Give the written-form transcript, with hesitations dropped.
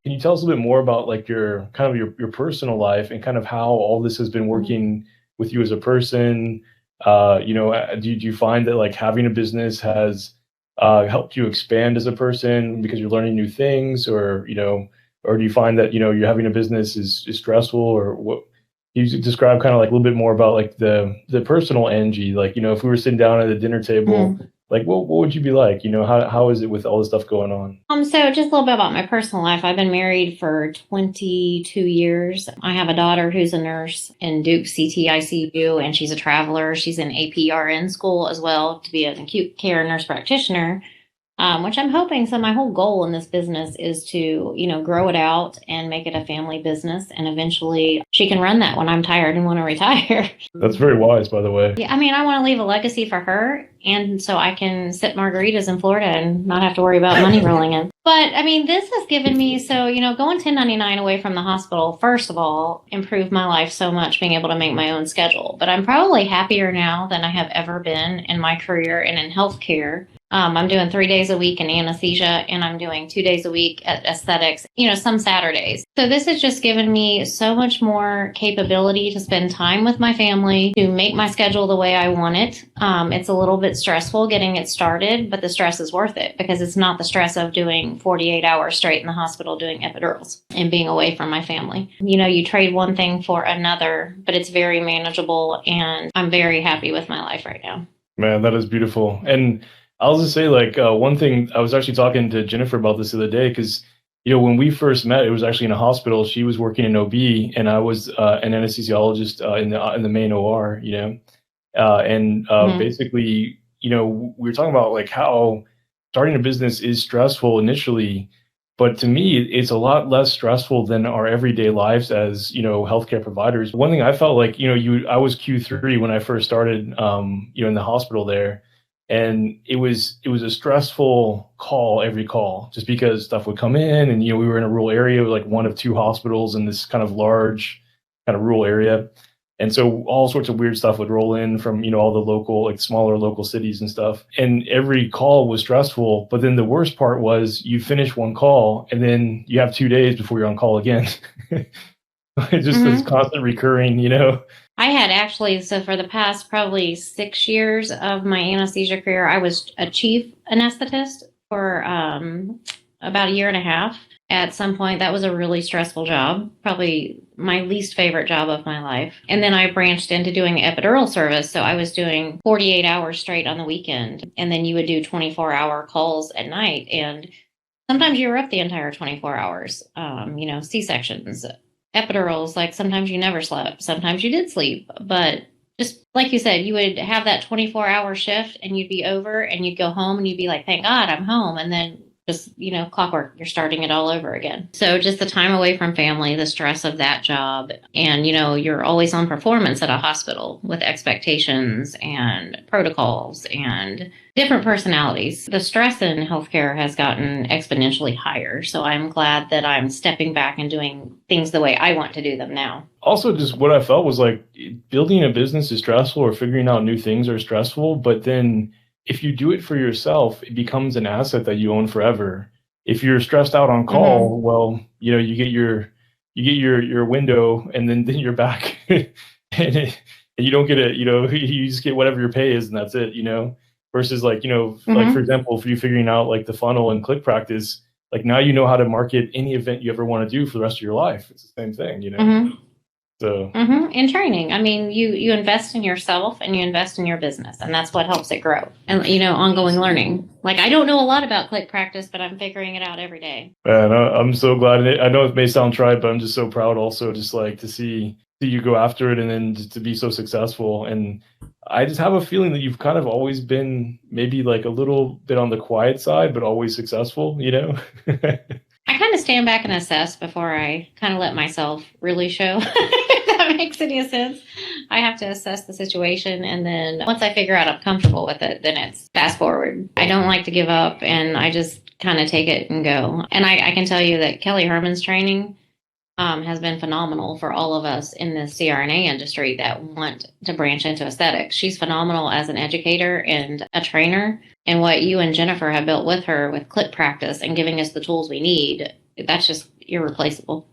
can you tell us a little bit more about like your kind of your personal life and kind of how all this has been Mhm. working with you as a person? Do you find that like having a business has helped you expand as a person because you're learning new things, or or do you find that you're having a business is stressful, or what? You describe kind of like a little bit more about like the personal Angie, like if we were sitting down at a dinner table, Mhm. like what would you be like? How is it with all this stuff going on? So just a little bit about my personal life. I've been married for 22 years. I have a daughter who's a nurse in Duke CTICU, and she's a traveler. She's in APRN school as well to be an acute care nurse practitioner, which I'm hoping. So my whole goal in this business is to, grow it out and make it a family business. And eventually she can run that when I'm tired and want to retire. That's very wise, by the way. Yeah, I mean, I want to leave a legacy for her, and so I can sip margaritas in Florida and not have to worry about money rolling in. But I mean, this has given me so going 1099 away from the hospital. First of all, improved my life so much, being able to make my own schedule. But I'm probably happier now than I have ever been in my career and in healthcare. I'm doing 3 days a week in anesthesia, and I'm doing 2 days a week at aesthetics, some Saturdays. So this has just given me so much more capability to spend time with my family, to make my schedule the way I want it. It's a little bit stressful getting it started, but the stress is worth it because it's not the stress of doing 48 hours straight in the hospital doing epidurals and being away from my family. You trade one thing for another, but it's very manageable, and I'm very happy with my life right now. Man, that is beautiful. And I'll just say, like, one thing, I was actually talking to Jennifer about this the other day because, when we first met, it was actually in a hospital. She was working in OB, and I was an anesthesiologist in the main OR. And Mhm. basically, we were talking about like how starting a business is stressful initially, but to me, it's a lot less stressful than our everyday lives as healthcare providers. One thing I felt like I was Q3 when I first started, in the hospital there, and it was a stressful call every call just because stuff would come in, and we were in a rural area, like one of two hospitals in this kind of large kind of rural area. And so all sorts of weird stuff would roll in from, all the local, like smaller local cities and stuff. And every call was stressful. But then the worst part was you finish one call and then you have 2 days before you're on call again. It's just this Mhm. constant recurring. I had actually, so for the past probably 6 years of my anesthesia career, I was a chief anesthetist for about a year and a half. At some point, that was a really stressful job, probably my least favorite job of my life. And then I branched into doing epidural service. So I was doing 48 hours straight on the weekend. And then you would do 24-hour calls at night. And sometimes you were up the entire 24 hours, C-sections, epidurals, like sometimes you never slept, sometimes you did sleep. But just like you said, you would have that 24-hour shift and you'd be over and you'd go home and you'd be like, thank God I'm home. And then just, clockwork, you're starting it all over again. So just the time away from family, the stress of that job, and, you're always on performance at a hospital with expectations and protocols and different personalities. The stress in healthcare has gotten exponentially higher. So I'm glad that I'm stepping back and doing things the way I want to do them now. Also, just what I felt was like building a business is stressful, or figuring out new things are stressful. But then if you do it for yourself, it becomes an asset that you own forever. If you're stressed out on Mm-hmm. call, well, you get your window, and then you're back, and you don't get it. You just get whatever your pay is, and that's it. Versus like for Mm-hmm. example, for you figuring out like the funnel and click practice, like now you know how to market any event you ever want to do for the rest of your life. It's the same thing. Mm-hmm. So Mm-hmm. In training, I mean, you invest in yourself and you invest in your business, and that's what helps it grow. And ongoing learning. Like I don't know a lot about click practice, but I'm figuring it out every day. man, I'm so glad. And I know it may sound trite, but I'm just so proud also, just like to see you go after it, and then just to be so successful. And I just have a feeling that you've kind of always been maybe like a little bit on the quiet side, but always successful. I kind of stand back and assess before I kind of let myself really show. If that makes any sense. I have to assess the situation, and then once I figure out I'm comfortable with it, then it's fast forward. I don't like to give up, and I just kind of take it and go. And I can tell you that Kelly Herman's training has been phenomenal for all of us in the CRNA industry that want to branch into aesthetics. She's phenomenal as an educator and a trainer. And what you and Jennifer have built with her with clip practice and giving us the tools we need, that's just irreplaceable.